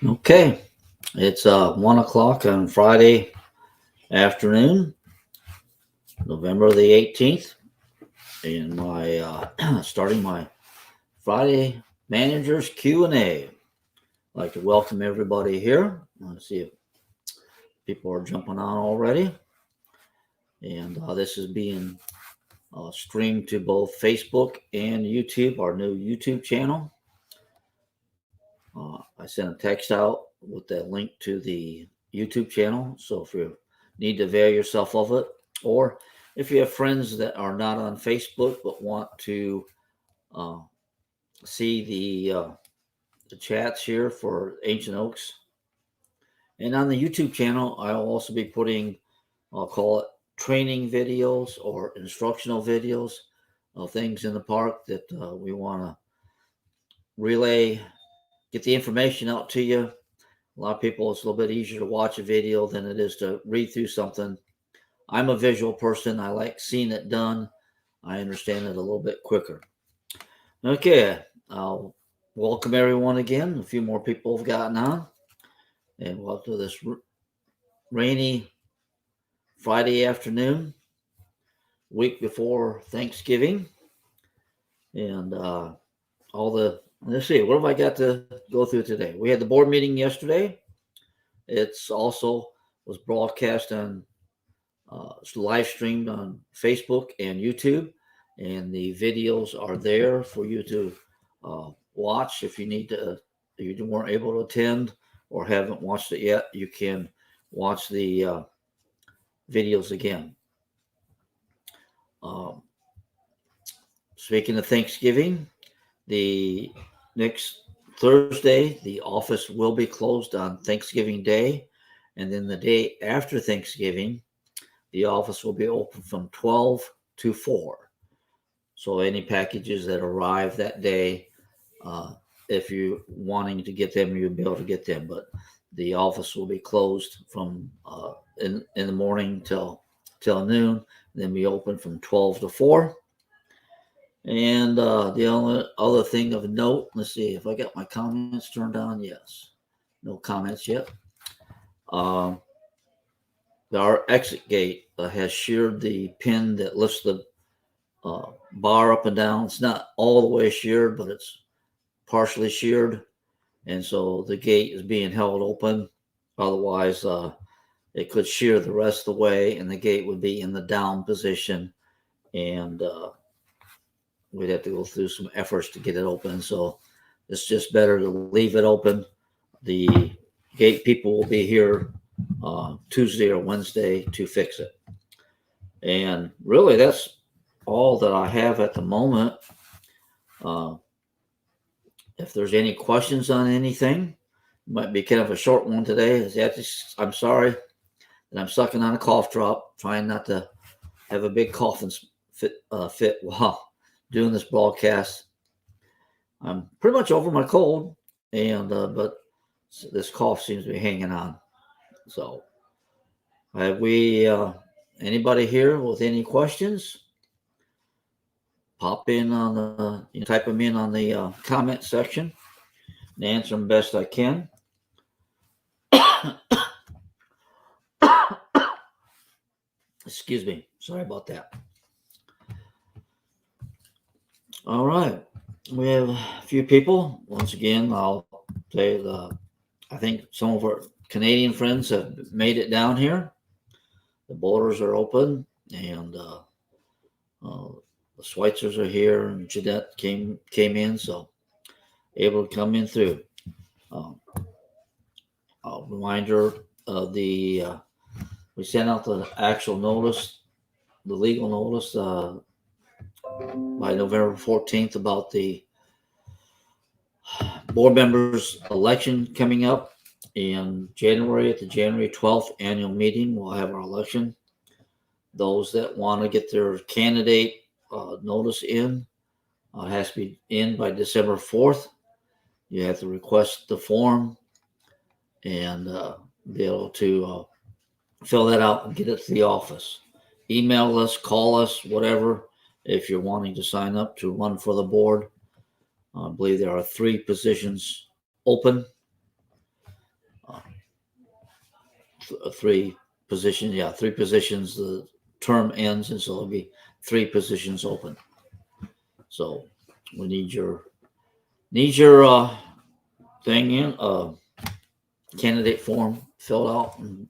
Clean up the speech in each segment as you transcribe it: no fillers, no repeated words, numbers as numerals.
Okay, it's 1 o'clock on Friday afternoon, November the 18th, and my starting my Friday managers Q&A. I'd like to welcome everybody here. Let's see if people are jumping on already, and this is being streamed to both Facebook and YouTube, our new YouTube channel. I sent a text out with that link to the YouTube channel. So if you need to avail yourself of it, or if you have friends that are not on Facebook but want to uh, see the chats here for Ancient Oaks, and on the YouTube channel, I'll also be putting, I'll call it training videos or instructional videos of things in the park that we want to relay, get the information out to you. A lot of people, it's a little bit easier to watch a video than it is to read through something. I'm a visual person. I like seeing it done. I understand it a little bit quicker. Okay, I'll welcome everyone again. A few more people have gotten on. And welcome to this rainy Friday afternoon, week before Thanksgiving. And let's see, what have I got to go through today? We had the board meeting yesterday. It's also was broadcast on it's live streamed on Facebook and YouTube, and the videos are there for you to watch. If you need to, if you weren't able to attend or haven't watched it yet, you can watch the videos again. Um, Speaking of Thanksgiving, the next Thursday, the office will be closed on Thanksgiving Day, and then the day after Thanksgiving, the office will be open from 12 to 4. So any packages that arrive that day, uh, if you're wanting to get them, you'll be able to get them. But the office will be closed from in the morning till noon. Then be open from 12 to 4. And the only other thing of note, let's see if I got my comments turned on. Yes, no comments yet. Um, our exit gate has sheared the pin that lifts the bar up and down. It's not all the way sheared, but it's partially sheared, and so the gate is being held open. Otherwise, it could shear the rest of the way, and the gate would be in the down position, and we'd have to go through some efforts to get it open. So it's just better to leave it open. The gate people will be here Tuesday or Wednesday to fix it. And really, that's all that I have at the moment. Uh, if there's any questions on anything, might be kind of a short one today. I'm sorry that I'm sucking on a cough drop, trying not to have a big coughing fit while doing this broadcast. I'm pretty much over my cold, and but this cough seems to be hanging on. So, have we anybody here with any questions? Pop in on the, type them in on the comment section and answer them best I can. Excuse me. Sorry about that. All right. We have a few people. Once again, I'll say I think some of our Canadian friends have made it down here. The borders are open, and the Schweitzers are here, and Jeanette came in, so able to come in through. Um, a reminder of the we sent out the actual notice, the legal notice by November 14th about the board members election coming up in January. At the January 12th annual meeting, we'll have our election. Those that want to get their candidate notice in has to be in by December 4th. You have to request the form and be able to fill that out and get it to the office. Email us, call us, whatever, if you're wanting to sign up to run for the board. I believe there are 3 positions open. 3 positions. Yeah, 3 positions. The term ends, and so there'll be 3 positions open. So we need your thing in, candidate form filled out and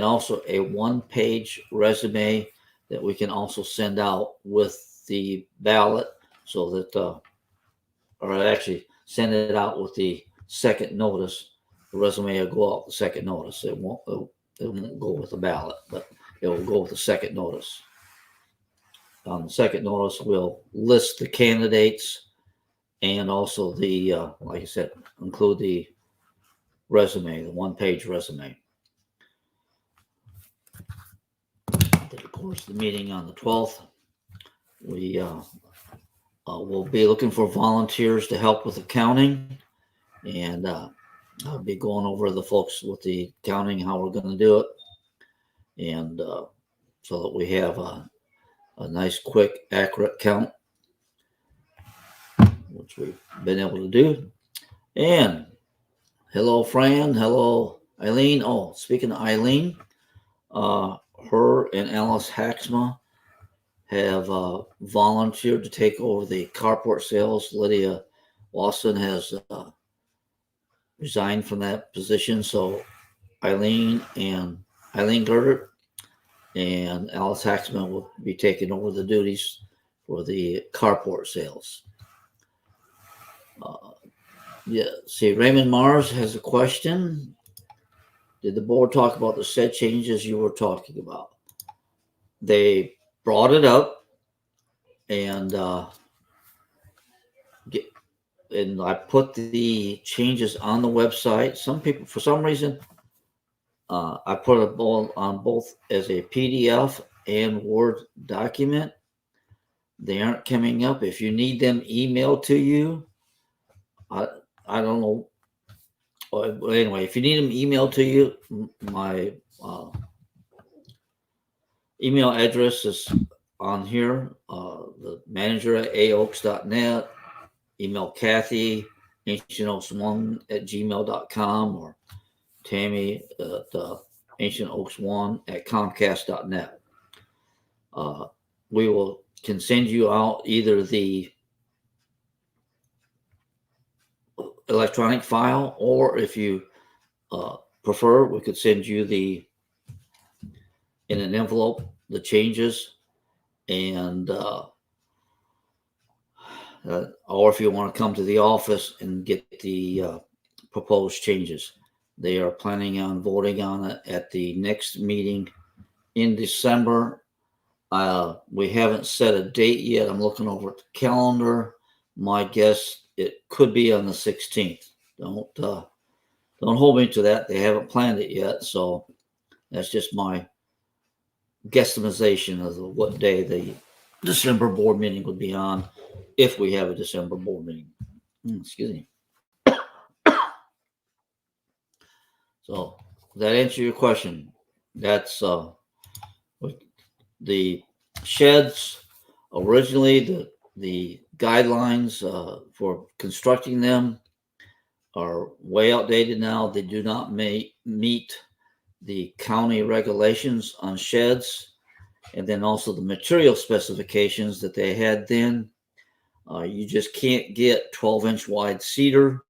also a 1-page resume that we can also send out with the ballot, so that or actually send it out with the second notice. The resume will go out the second notice. It won't go with the ballot, but it will go with the second notice. On the second notice, we'll list the candidates and also the, like I said, include the resume, the 1-page resume. Of course, the meeting on the 12th, we will be looking for volunteers to help with accounting, and I'll be going over the folks with the accounting, how we're going to do it, and so that we have a nice, quick, accurate count, which we've been able to do. And hello, Fran. Hello, Eileen. Oh, speaking of Eileen, her and Alice Haxma have volunteered to take over the carport sales. Lydia Lawson has resigned from that position. So Eileen Gertert and Alice Haxman will be taking over the duties for the carport sales. See, Raymond Mars has a question. Did the board talk about the said changes you were talking about? They brought it up, and I put the changes on the website. Some people, for some reason, I put it on both as a PDF and Word document. They aren't coming up. If you need them emailed to you, I don't know. Well, anyway, if you need them emailed to you, my email address is on here. The manager at aoaks.net. Email Kathy, ancientoaks1@gmail.com, or Tammy at ancientoaks1@comcast.net. We can send you out either the electronic file, or if you prefer, we could send you in an envelope the changes, and or if you want to come to the office and get the proposed changes. They are planning on voting on it at the next meeting in December. We haven't set a date yet. I'm looking over at the calendar. My guess, it could be on the 16th. Don't hold me to that. They haven't planned it yet, so that's just my guesstimation of what day the December board meeting would be on, if we have a December board meeting. Excuse me. So, does that answer your question? That's the sheds. Originally, the guidelines for constructing them are way outdated now. They do not meet the county regulations on sheds, and then also the material specifications that they had then. You just can't get 12-inch wide cedar,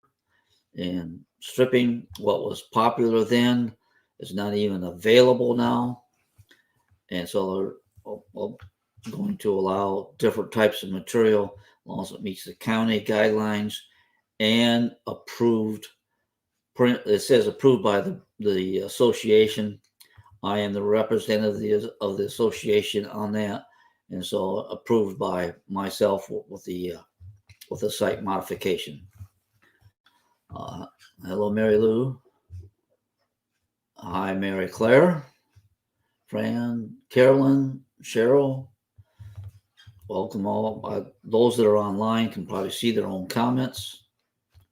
and stripping, what was popular then, is not even available now. And so they're going to allow different types of material as long as it meets the county guidelines and approved. It says approved by the association. I am the representative of the association on that, and so approved by myself with the site modification. Hello, Mary Lou. Hi, Mary Claire, Fran, Carolyn, Cheryl. Welcome all. Those that are online can probably see their own comments.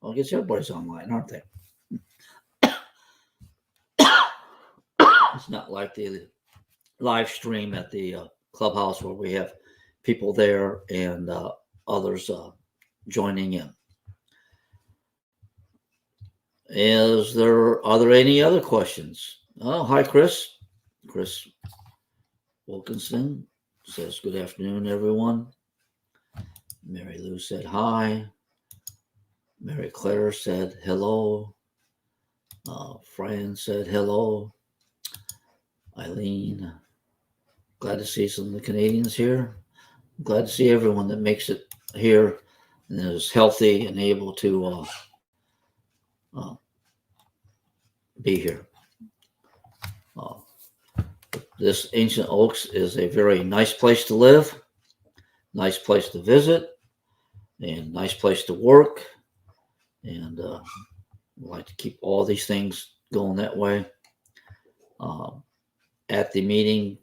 Well, I guess everybody's online, aren't they? It's not like the live stream at the clubhouse where we have people there and others joining in. Are there any other questions? Oh, hi, Chris. Chris Wilkinson says, good afternoon, everyone. Mary Lou said hi. Mary Claire said hello. Fran said hello. Eileen, glad to see some of the Canadians here. Glad to see everyone that makes it here and is healthy and able to uh, be here. This Ancient Oaks is a very nice place to live, nice place to visit, and nice place to work. And we like to keep all these things going that way. At the meeting,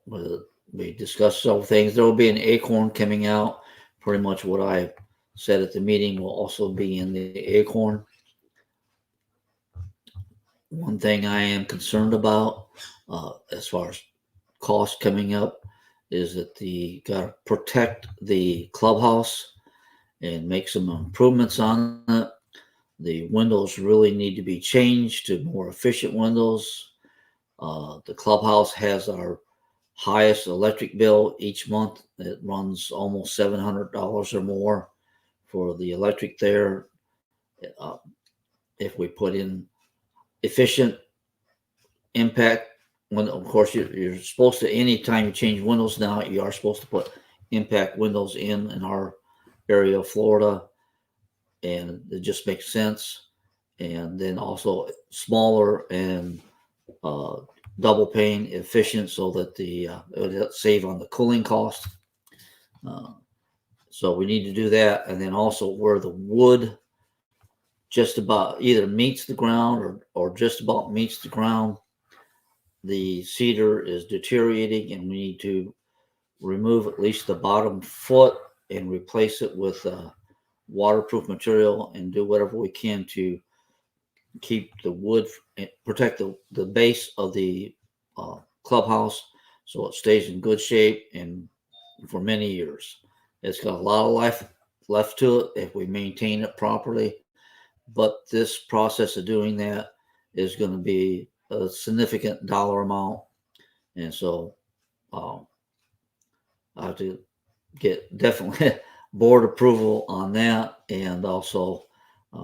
we discussed several things. There will be an acorn coming out. Pretty much what I said at the meeting will also be in the acorn. One thing I am concerned about, as far as cost coming up, is that the got to protect the clubhouse and make some improvements on it. The windows really need to be changed to more efficient windows. The clubhouse has our highest electric bill each month. It runs almost $700 or more for the electric there. If we put in efficient impact, when of course you're supposed to, anytime you change windows now, you are supposed to put impact windows in our area of Florida, and it just makes sense. And then also smaller and double pane efficient, so that it'll save on the cooling cost. So we need to do that. And then also where the wood just about either meets the ground or just about meets the ground, the cedar is deteriorating, and we need to remove at least the bottom foot and replace it with waterproof material, and do whatever we can to keep the wood, protect the base of the clubhouse so it stays in good shape and for many years. It's got a lot of life left to it if we maintain it properly. But this process of doing that is going to be a significant dollar amount. And so I have to get definitely board approval on that, and also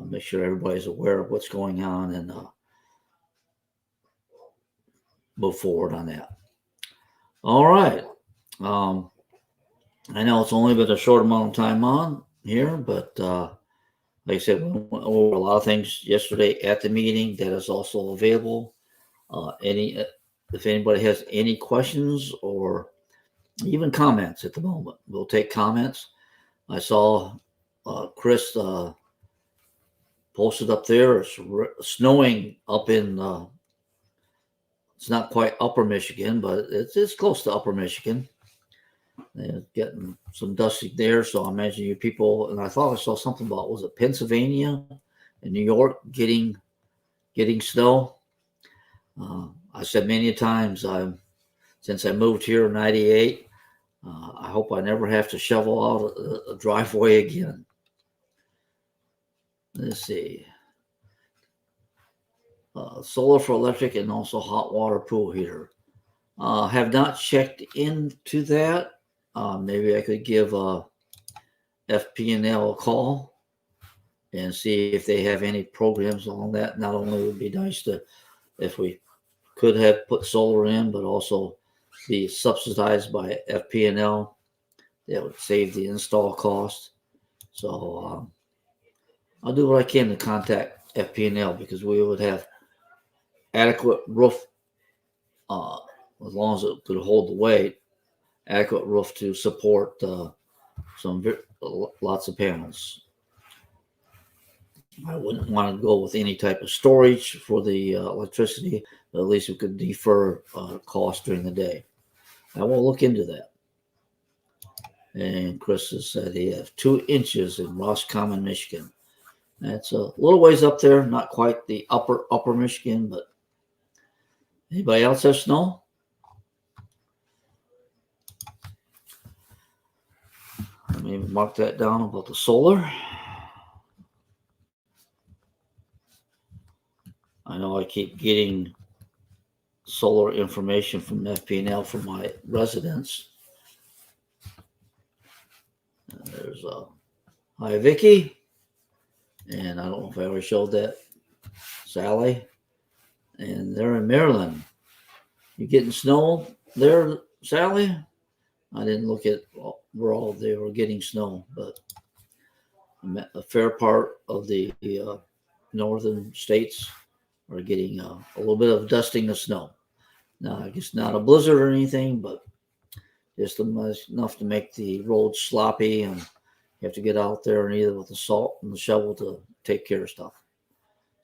make sure everybody's aware of what's going on, and move forward on that. All right. I know it's only been a short amount of time on here, but like I said, we went over a lot of things yesterday at the meeting that is also available. If anybody has any questions or even comments at the moment, we'll take comments. I saw Chris posted up there. It's snowing up in. It's not quite Upper Michigan, but it's close to Upper Michigan. And getting some dusting there, so I imagine you people. And I thought I saw something about, was it Pennsylvania and New York getting snow? I said many times, since I moved here in '98, I hope I never have to shovel out a driveway again. Let's see. Solar for electric and also hot water pool heater. Have not checked into that. Maybe I could give FP&L a call and see if they have any programs on that. Not only would it be nice to, if we could have put solar in, but also be subsidized by FP&L. That would save the install cost. So I'll do what I can to contact FP&L, because we would have adequate roof, as long as it could hold the weight, adequate roof to support lots of panels. I wouldn't want to go with any type of storage for the electricity, but at least we could defer cost during the day. I will look into that. And Chris has said he has 2 inches in Roscommon, Michigan. That's a little ways up there, not quite the upper Michigan, but anybody else have snow? Let me mark that down about the solar. keep getting solar information from FPNL for my residents. There's hi Vicky, and I don't know if I ever showed that, Sally, and they're in Maryland. You getting snow there, Sally? I didn't look at where all they were getting snow, but a fair part of the northern states are getting a little bit of dusting of snow. Now, I guess not a blizzard or anything, but just enough to make the roads sloppy, and you have to get out there and either with the salt and the shovel to take care of stuff.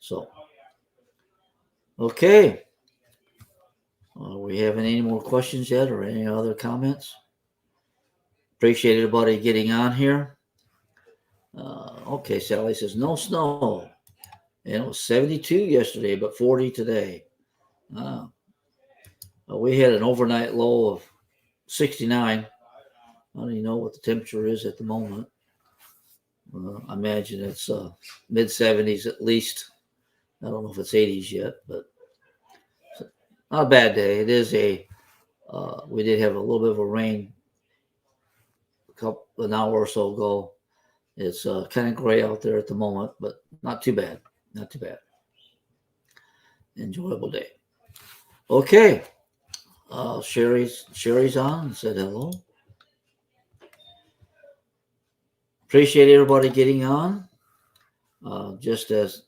So, okay. We haven't any more questions yet or any other comments? Appreciate everybody getting on here. Okay, Sally says no snow. And it was 72 yesterday, but 40 today. We had an overnight low of 69. I don't even know what the temperature is at the moment. I imagine it's mid 70s at least. I don't know if it's 80s yet, but not a bad day. It is we did have a little bit of a rain an hour or so ago. It's kind of gray out there at the moment, but not too bad. Not too bad. Enjoyable day. Okay. Sherry's on and said hello. Appreciate everybody getting on. Just as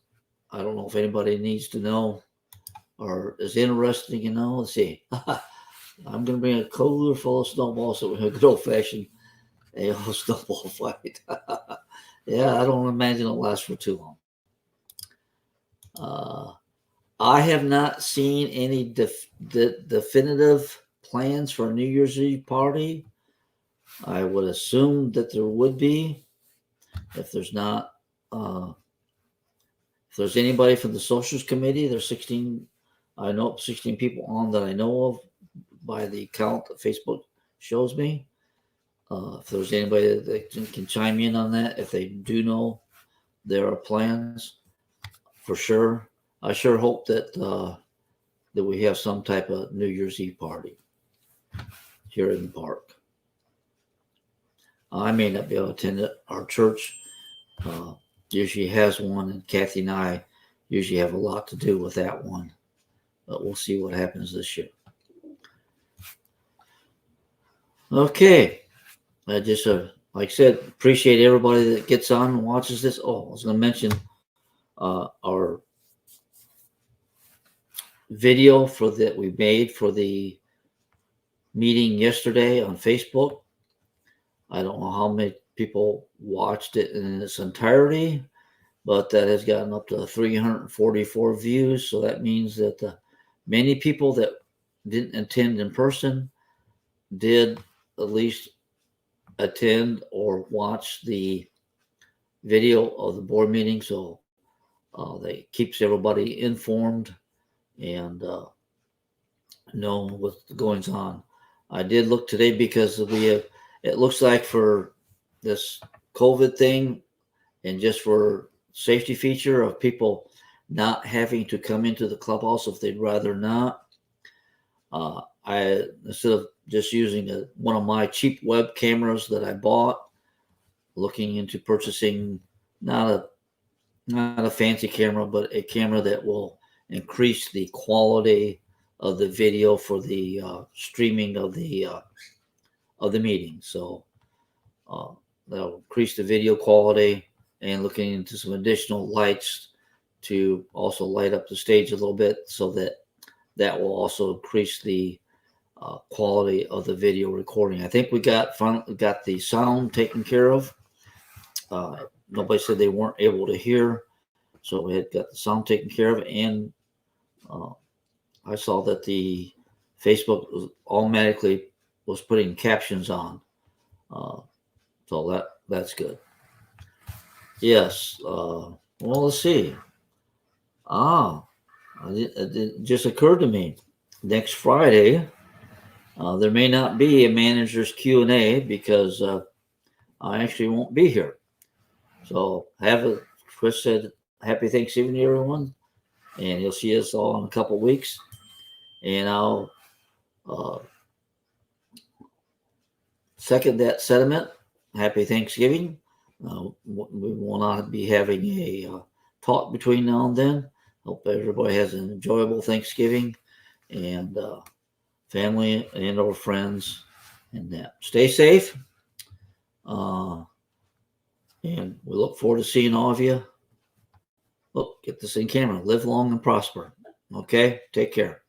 I don't know if anybody needs to know or is interested to know. Let's see. I'm going to bring a cooler full of snowballs so we have a good old-fashioned AO snowball fight. Yeah, I don't imagine it'll last for too long. I have not seen any definitive plans for a New Year's Eve party. I would assume that there would be. If there's not, if there's anybody from the socials committee, there's 16. I know 16 people on that I know of by the count that Facebook shows me. If there's anybody that can chime in on that, if they do know there are plans, for sure. I sure hope that that we have some type of New Year's Eve party here in the park. I may not be able to attend it. Our church usually has one, and Kathy and I usually have a lot to do with that one. But we'll see what happens this year. Okay. I just, like I said, appreciate everybody that gets on and watches this. Oh, I was going to mention our video that we made for the meeting yesterday on Facebook. I don't know how many people watched it in its entirety, but that has gotten up to 344 views. So that means that many people that didn't attend in person did at least attend or watch the video of the board meeting. So that keeps everybody informed and know what's goings on. I did look today because it looks like for this COVID thing and just for safety feature of people not having to come into the clubhouse if they'd rather not. I instead of just using one of my cheap web cameras that I bought, looking into purchasing not a fancy camera, but a camera that will increase the quality of the video for the streaming of the meeting. So that'll increase the video quality, and looking into some additional lights to also light up the stage a little bit, so that will also increase the quality of the video recording. I think we got the sound taken care of. Nobody said they weren't able to hear, so we had got the sound taken care of, and I saw that the Facebook automatically was putting captions on, so that's good. Yes. Well, let's see. It just occurred to me. Next Friday, there may not be a manager's Q&A because I actually won't be here. So Chris said, happy Thanksgiving to everyone. and he'll see us all in a couple weeks. And I'll second that sentiment. Happy Thanksgiving. We will not be having a talk between now and then. Hope everybody has an enjoyable Thanksgiving and family and or friends, and that. Stay safe. And we look forward to seeing all of you. Look, get this in camera. Live long and prosper. Okay? Take care.